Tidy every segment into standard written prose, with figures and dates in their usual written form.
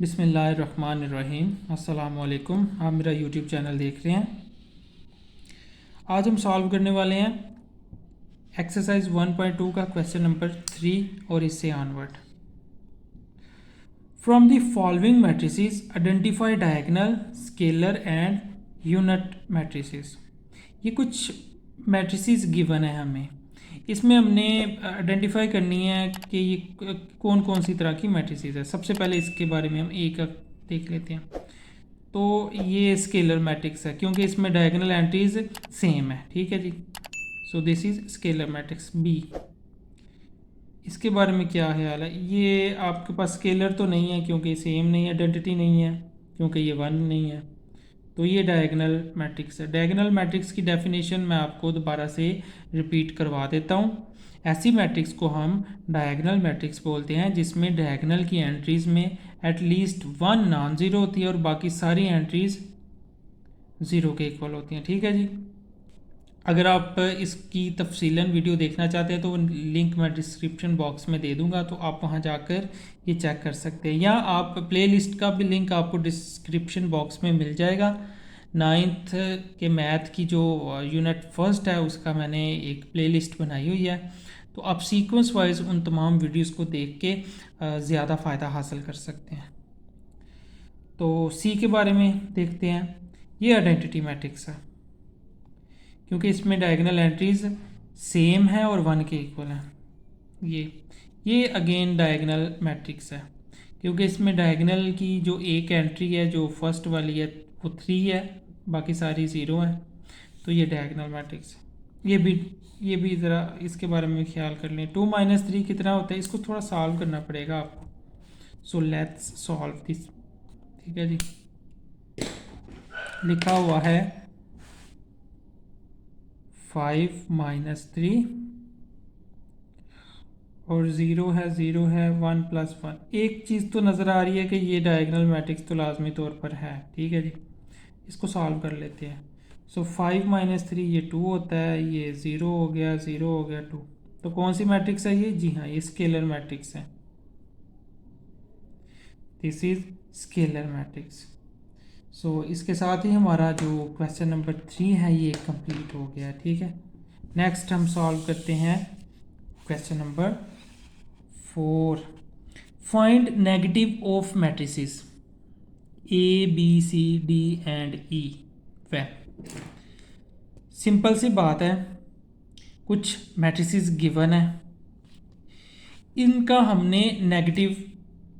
बिस्मिल्लाहिर्रहमानिर्रहीम। अस्सलाम वालेकुम। आप मेरा यूट्यूब चैनल देख रहे हैं। आज हम सॉल्व करने वाले हैं एक्सरसाइज 1.2 का क्वेश्चन नंबर 3 और इससे onward. From the following matrices identify diagonal, scalar and unit matrices. ये कुछ मैट्रिसेस गिवन है हमें, इसमें हमने आइडेंटिफाई करनी है कि ये कौन कौन सी तरह की मैट्रिसेस है। सबसे पहले इसके बारे में हम एक देख लेते हैं। तो ये स्केलर मैट्रिक्स है क्योंकि इसमें डायगोनल एंट्रीज सेम है। ठीक है जी। So this is scalar matrix B. इसके बारे में क्या ख्याल है? ये आपके पास स्केलर तो नहीं है क्योंकि सेम नहीं है, आइडेंटिटी नहीं है क्योंकि ये वन नहीं है। तो ये डायगोनल मैट्रिक्स है। डायगोनल मैट्रिक्स की डेफिनेशन मैं आपको दोबारा से रिपीट करवा देता हूँ। ऐसी मैट्रिक्स को हम डायगोनल मैट्रिक्स बोलते हैं जिसमें डायगोनल की एंट्रीज में एटलीस्ट वन नॉन ज़ीरो होती है और बाकी सारी एंट्रीज ज़ीरो के इक्वल होती हैं। ठीक है जी। अगर आप इसकी तफसीलन वीडियो देखना चाहते हैं तो लिंक मैं डिस्क्रिप्शन बॉक्स में दे दूंगा, तो आप वहां जाकर ये चेक कर सकते हैं, या आप प्लेलिस्ट का भी लिंक आपको डिस्क्रिप्शन बॉक्स में मिल जाएगा। 9th के मैथ की जो यूनिट फर्स्ट है उसका मैंने एक प्लेलिस्ट बनाई हुई है, तो आप सीक्वेंस वाइज उन तमाम वीडियोस को देख के ज़्यादा फ़ायदा हासिल कर सकते हैं। तो सी के बारे में देखते हैं। ये आइडेंटिटी मैट्रिक्स है क्योंकि इसमें डायगोनल एंट्रीज सेम है और वन के इक्वल है। ये अगेन डायगोनल मैट्रिक्स है क्योंकि इसमें डायगोनल की जो एक एंट्री है जो फर्स्ट वाली है वो 3 है, बाकी सारी 0 है। तो ये डायगोनल मैट्रिक्स है। ये भी ज़रा इसके बारे में ख्याल कर लें। 2 - 3 कितना होता है, इसको थोड़ा सॉल्व करना पड़ेगा आपको। So let's solve this. ठीक है जी। लिखा हुआ है 5 - 3 और 0 है 1 + 1। एक चीज़ तो नज़र आ रही है कि ये डायगोनल मैट्रिक्स तो लाजमी तौर पर है। ठीक है जी। इसको सॉल्व कर लेते हैं। सो 5 - 3 ये 2 होता है, ये 0 हो गया 0 हो गया 2। तो कौन सी मैट्रिक्स है ये? जी हाँ, ये स्केलर मैट्रिक्स है। This is scalar matrix. So इसके साथ ही हमारा जो क्वेश्चन नंबर 3 है ये कंप्लीट हो गया। ठीक है। नेक्स्ट हम सॉल्व करते हैं question number 4। Find negative of matrices A B C D and E. वह सिंपल सी बात है, कुछ मैट्रिसेस गिवन है, इनका हमने नेगेटिव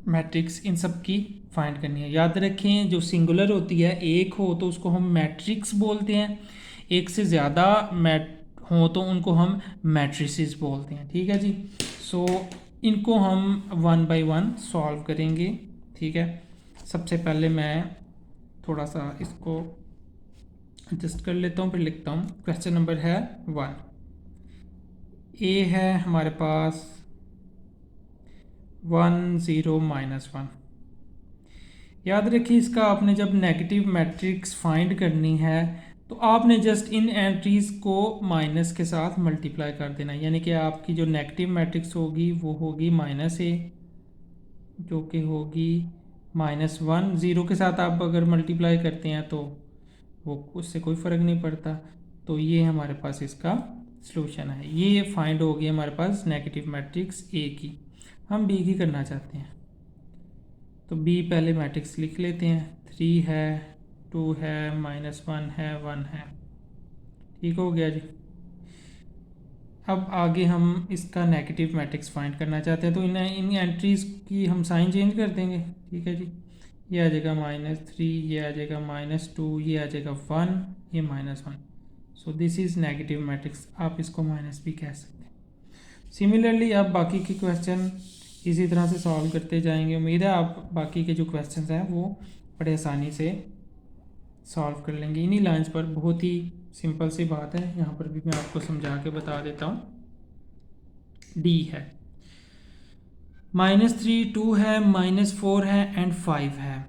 मैट्रिक्स इन सब की फाइंड करनी है। याद रखें, जो सिंगुलर होती है एक हो तो उसको हम मैट्रिक्स बोलते हैं, एक से ज़्यादा हो तो उनको हम मैट्रिसेस बोलते हैं। ठीक है जी। सो इनको हम 1 by 1 सॉल्व करेंगे। ठीक है। सबसे पहले मैं थोड़ा सा इसको एडजस्ट कर लेता हूँ, फिर लिखता हूँ। क्वेश्चन नंबर है 1। ए है हमारे पास 1 0 -1। याद रखिए, इसका आपने जब नेगेटिव मैट्रिक्स फाइंड करनी है तो आपने जस्ट इन एंट्रीज को माइनस के साथ मल्टीप्लाई कर देना, यानी कि आपकी जो नेगेटिव मैट्रिक्स होगी वो होगी -a, जो कि होगी -1। 0 के साथ आप अगर मल्टीप्लाई करते हैं तो वो उससे कोई फ़र्क नहीं पड़ता। तो ये हमारे पास इसका सलूशन है। ये फाइंड होगी हमारे पास नेगेटिव मैट्रिक्स ए की। हम बी की करना चाहते हैं तो बी पहले मैट्रिक्स लिख लेते हैं। 3 है 2 है -1 है 1 है। ठीक हो गया जी। अब आगे हम इसका नेगेटिव मैट्रिक्स फाइंड करना चाहते हैं तो इन एंट्रीज की हम साइन चेंज कर देंगे। ठीक है जी। ये आ जाएगा -3, ये आ जाएगा -2, ये आ जाएगा 1, ये -1। So this is negative matrix. आप इसको माइनस भी कह सकते हैं। सिमिलरली आप बाकी के क्वेश्चन इसी तरह से सॉल्व करते जाएंगे। उम्मीद है आप बाकी के जो क्वेश्चंस हैं वो बड़े आसानी से सॉल्व कर लेंगे। इन्हीं लाइंस पर बहुत ही सिंपल सी बात है, यहाँ पर भी मैं आपको समझा के बता देता हूँ। डी है -3, 2 है -4 है एंड 5 है।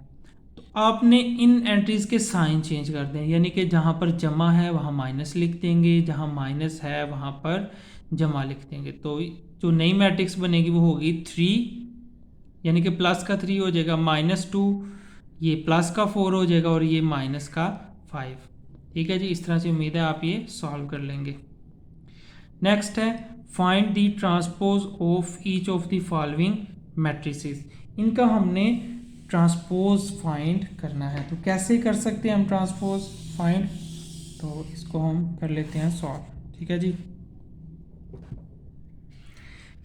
तो आपने इन एंट्रीज के साइन चेंज कर दें, यानी कि जहाँ पर जमा है वहाँ माइनस लिख देंगे, जहाँ माइनस है वहाँ पर जमा लिख देंगे। तो जो नई मैट्रिक्स बनेगी वो होगी 3 यानी कि प्लस का 3 हो जाएगा, -2 ये प्लस का 4 हो जाएगा और ये माइनस का 5। ठीक है जी, इस तरह से उम्मीद है आप ये सॉल्व कर लेंगे। नेक्स्ट है find the transpose of each of the following matrices. इनका हमने ट्रांसपोज फाइंड करना है। तो कैसे कर सकते हैं हम ट्रांसपोज फाइंड, तो इसको हम कर लेते हैं सॉल्व। ठीक है जी,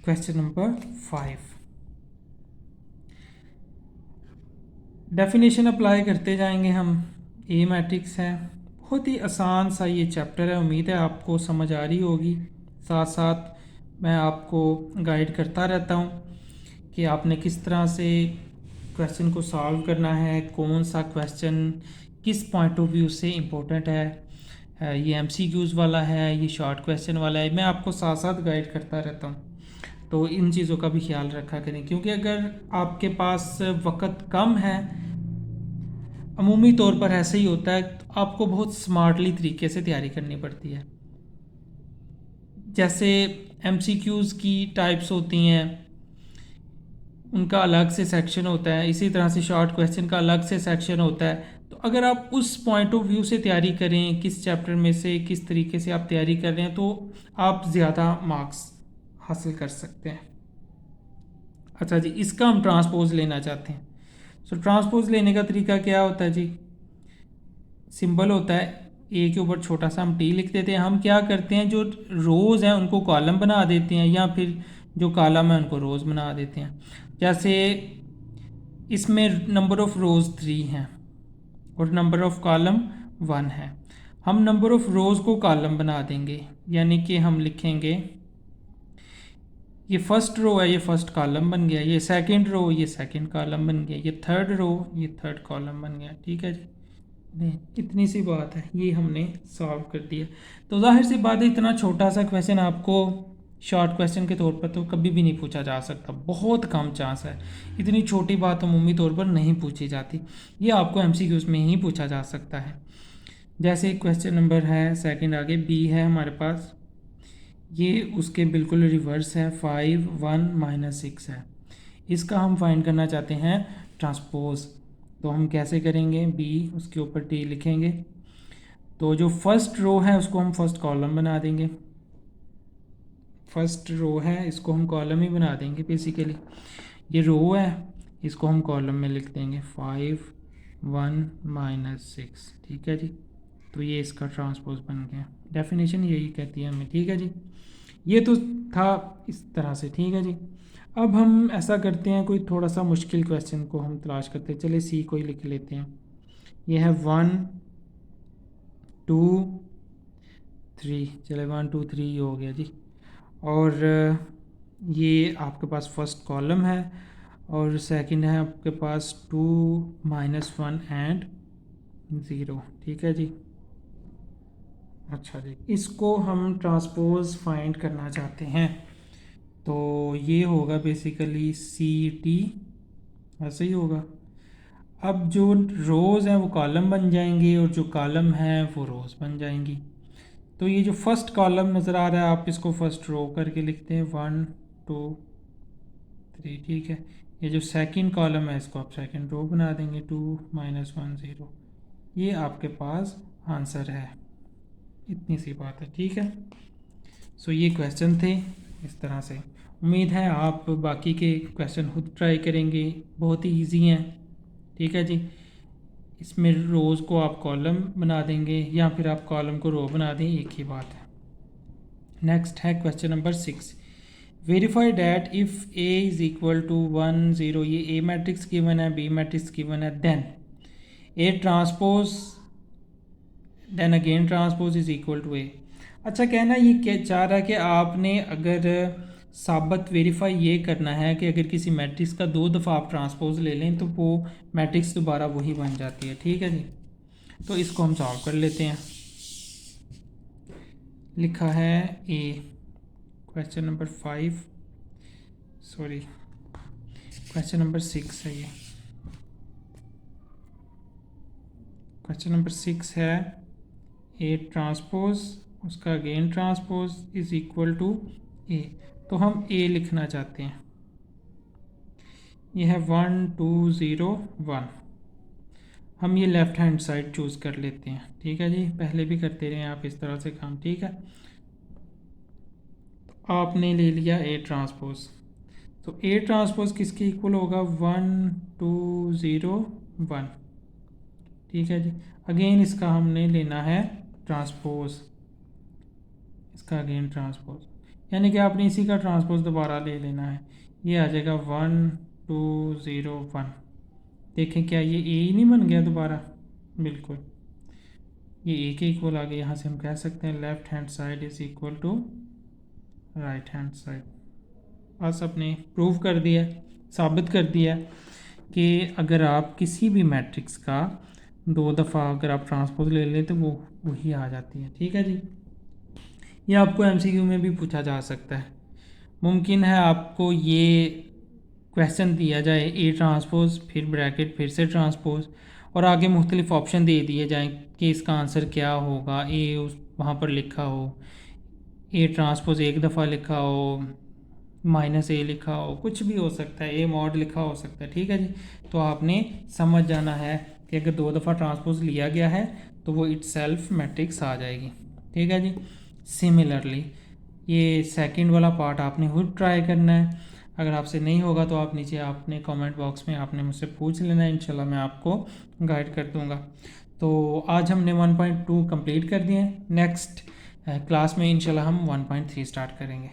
क्वेश्चन नंबर 5, डेफिनेशन अप्लाई करते जाएंगे हम। ए मैट्रिक्स है, बहुत ही आसान सा ये चैप्टर है, उम्मीद है आपको समझ आ रही होगी। साथ साथ मैं आपको गाइड करता रहता हूँ कि आपने किस तरह से क्वेश्चन को सॉल्व करना है, कौन सा क्वेश्चन किस पॉइंट ऑफ व्यू से इम्पोर्टेंट है, ये एमसीक्यूज़ वाला है, ये शॉर्ट क्वेश्चन वाला है, मैं आपको साथ साथ गाइड करता रहता हूँ। तो इन चीज़ों का भी ख्याल रखा करें, क्योंकि अगर आपके पास वक्त कम है, अमूमी तौर पर ऐसे ही होता है, तो आपको बहुत स्मार्टली तरीके से तैयारी करनी पड़ती है। जैसे एमसीक्यूज़ की टाइप्स होती हैं, उनका अलग से सेक्शन होता है, इसी तरह से शॉर्ट क्वेश्चन का अलग से सेक्शन होता है। तो अगर आप उस पॉइंट ऑफ व्यू से तैयारी करें, किस चैप्टर में से किस तरीके से आप तैयारी कर रहे हैं, तो आप ज़्यादा मार्क्स हासिल कर सकते हैं। अच्छा जी, इसका हम ट्रांसपोज लेना चाहते हैं। सो ट्रांसपोज लेने का तरीका क्या होता है जी, सिंबल होता है ए के ऊपर छोटा सा हम टी लिख देते हैं। हम क्या करते हैं, जो रोज़ हैं उनको कॉलम बना देते हैं, या फिर जो कॉलम है उनको रोज़ बना देते हैं। जैसे इसमें नंबर ऑफ़ रोज़ 3 हैं और नंबर ऑफ़ कॉलम 1 है। हम नंबर ऑफ़ रोज़ को कॉलम बना देंगे, यानी कि हम लिखेंगे ये फर्स्ट रो है, ये फर्स्ट कॉलम बन गया, ये सेकंड रो, ये सेकंड कॉलम बन गया, ये थर्ड रो, ये थर्ड कॉलम बन गया। ठीक है जी, नहीं इतनी सी बात है, ये हमने सॉल्व कर दिया। तो जाहिर सी बात है, इतना छोटा सा क्वेश्चन आपको शॉर्ट क्वेश्चन के तौर पर तो कभी भी नहीं पूछा जा सकता, बहुत कम चांस है। इतनी छोटी बात अमूमी तौर पर नहीं पूछी जाती, ये आपको एमसीक्यूज़ में ही पूछा जा सकता है। जैसे क्वेश्चन नंबर है सेकंड, आगे बी है हमारे पास, ये उसके बिल्कुल रिवर्स है, 5 1 -6 है। इसका हम फाइंड करना चाहते हैं ट्रांसपोज। तो हम कैसे करेंगे, बी उसके ऊपर टी लिखेंगे। तो जो फर्स्ट रो है उसको हम फर्स्ट कॉलम बना देंगे, फर्स्ट रो है इसको हम कॉलम ही बना देंगे बेसिकली। ये रो है, इसको हम कॉलम में लिख देंगे 5 1 -6। ठीक है जी, तो ये इसका ट्रांसपोज बन गया। डेफिनेशन यही कहती है हमें। ठीक है जी, ये तो था इस तरह से। ठीक है जी, अब हम ऐसा करते हैं, कोई थोड़ा सा मुश्किल क्वेश्चन को हम तलाश करते हैं। चलिए सी को ही लिख लेते हैं। ये है 1 2 3, चले 1 2 3 हो गया जी। और ये आपके पास फर्स्ट कॉलम है और सेकंड है आपके पास 2 -1 एंड 0। ठीक है जी, अच्छा जी, इसको हम ट्रांसपोज फाइंड करना चाहते हैं। तो ये होगा बेसिकली सी टी, ऐसे ही होगा। अब जो रोज़ हैं वो कॉलम बन जाएंगे और जो कॉलम है वो रोज़ बन जाएंगी। तो ये जो फर्स्ट कॉलम नज़र आ रहा है, आप इसको फर्स्ट रो करके लिखते हैं 1 2 3। ठीक है, ये जो सेकंड कॉलम है इसको आप सेकंड रो बना देंगे, 2 -1 0। ये आपके पास आंसर है, इतनी सी बात है। ठीक है, सो ये क्वेश्चन थे इस तरह से। उम्मीद है आप बाकी के क्वेश्चन खुद ट्राई करेंगे, बहुत ही इजी हैं। ठीक है जी, इसमें रोज़ को आप कॉलम बना देंगे या फिर आप कॉलम को रो बना दें, एक ही बात है। नेक्स्ट है question number 6, verify that if A is equal to 1 0। ये ए मैट्रिक्स गिवन है, बी मैट्रिक्स गिवन है, then A transpose, then again transpose is equal to A. अच्छा, कहना ये क्या चाह रहा है कि आपने अगर साबित वेरीफाई ये करना है कि अगर किसी मैट्रिक्स का 2 दफ़ा आप ट्रांसपोज ले लें तो वो मैट्रिक्स दोबारा वही बन जाती है। ठीक है जी, तो इसको हम सॉल्व कर लेते हैं। लिखा है A, question number 5, sorry question number 6 है, ये क्वेश्चन नंबर 6 है, ए ट्रांसपोज उसका again transpose is equal to A. तो हम ए लिखना चाहते हैं। ये है 1 2 0 1। हम ये लेफ़्ट हैंड साइड चूज़ कर लेते हैं, ठीक है जी। पहले भी करते रहे आप इस तरह से काम, ठीक है। तो आपने ले लिया ए ट्रांसपोज, तो ए ट्रांसपोज किसके इक्वल होगा? 1 2 0 1, ठीक है जी। अगेन इसका हमने लेना है ट्रांसपोज, इसका अगेन ट्रांसपोज, यानी कि आपने इसी का ट्रांसपोज दोबारा ले लेना है। ये आ जाएगा 1 2 0 1। देखें क्या ये ए ही नहीं बन गया दोबारा? बिल्कुल, ये ए के इक्वल आ गया। यहाँ से हम कह सकते हैं left hand side is equal to right hand side. बस अपने प्रूव कर दिया, साबित कर दिया कि अगर आप किसी भी मैट्रिक्स का 2 दफ़ा अगर आप ट्रांसपोज ले लें तो वो वही आ जाती है, ठीक है जी। ये आपको एमसीक्यू में भी पूछा जा सकता है। मुमकिन है आपको ये क्वेश्चन दिया जाए ए ट्रांसपोज फिर ब्रैकेट फिर से ट्रांसपोज और आगे मुख्तलिफ ऑप्शन दे दिए जाएं कि इसका आंसर क्या होगा। ए उस वहाँ पर लिखा हो, ए ट्रांसपोज एक दफ़ा लिखा हो, माइनस ए लिखा हो, कुछ भी हो सकता है, ए मॉड लिखा हो सकता है, ठीक है जी। तो आपने समझ जाना है कि अगर 2 दफ़ा ट्रांसपोज लिया गया है तो वो इटसेल्फ मैट्रिक्स आ जाएगी, ठीक है जी। सिमिलरली ये सेकंड वाला पार्ट आपने खुद ट्राई करना है। अगर आपसे नहीं होगा तो आप नीचे आपने कमेंट बॉक्स में आपने मुझसे पूछ लेना है, इंशाल्लाह मैं आपको गाइड कर दूंगा। तो आज हमने 1.2 कंप्लीट कर दिए हैं। नेक्स्ट क्लास में इंशाल्लाह हम 1.3 स्टार्ट करेंगे।